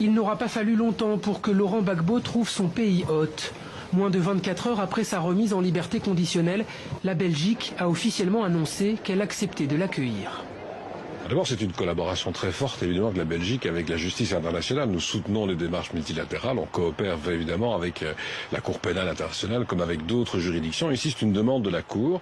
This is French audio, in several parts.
Il n'aura pas fallu longtemps pour que Laurent Gbagbo trouve son pays hôte. Moins de 24 heures après sa remise en liberté conditionnelle, la Belgique a officiellement annoncé qu'elle acceptait de l'accueillir. D'abord, c'est une collaboration très forte, évidemment, de la Belgique avec la justice internationale. Nous soutenons les démarches multilatérales. On coopère évidemment avec la Cour pénale internationale comme avec d'autres juridictions. Ici, c'est une demande de la Cour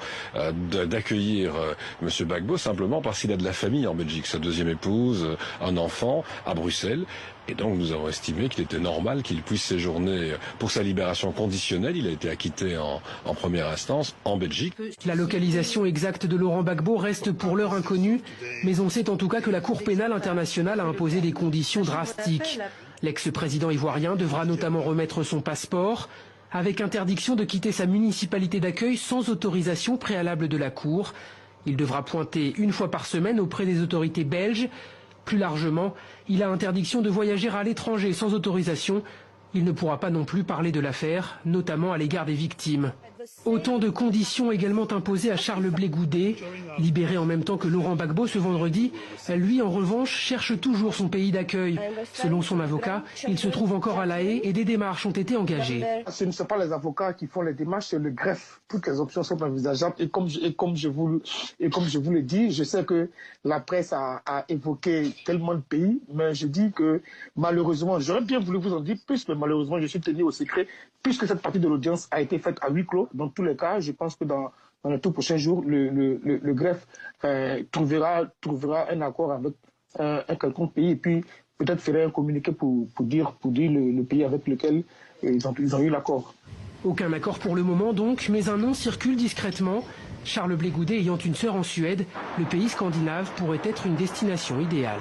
d'accueillir M. Gbagbo simplement parce qu'il a de la famille en Belgique. Sa deuxième épouse, un enfant à Bruxelles. Et donc, nous avons estimé qu'il était normal qu'il puisse séjourner pour sa libération conditionnelle. Il a été acquitté en première instance en Belgique. La localisation exacte de Laurent Gbagbo reste pour l'heure inconnue, mais on sait en tout cas que la Cour pénale internationale a imposé des conditions drastiques. L'ex-président ivoirien devra notamment remettre son passeport, avec interdiction de quitter sa municipalité d'accueil sans autorisation préalable de la Cour. Il devra pointer une fois par semaine auprès des autorités belges. Plus largement, il a interdiction de voyager à l'étranger sans autorisation. Il ne pourra pas non plus parler de l'affaire, notamment à l'égard des victimes. Autant de conditions également imposées à Charles Blé Goudet, libéré en même temps que Laurent Gbagbo ce vendredi. Lui, en revanche, cherche toujours son pays d'accueil. Selon son avocat, il se trouve encore à La Haye et des démarches ont été engagées. Ce ne sont pas les avocats qui font les démarches, c'est le greffe. Toutes les options sont envisageables et comme je vous le dis, je sais que la presse a évoqué tellement de pays, mais je dis que malheureusement, j'aurais bien voulu vous en dire plus, mais malheureusement, je suis tenu au secret, puisque cette partie de l'audience a été faite à huis clos. Dans tous les cas, je pense que dans les tout prochains jours, le greffe trouvera un accord avec un quelconque pays et puis peut-être ferait un communiqué pour dire le pays avec lequel ils ont eu l'accord. Aucun accord pour le moment donc, mais un nom circule discrètement. Charles Blé Goudet ayant une sœur en Suède, le pays scandinave pourrait être une destination idéale.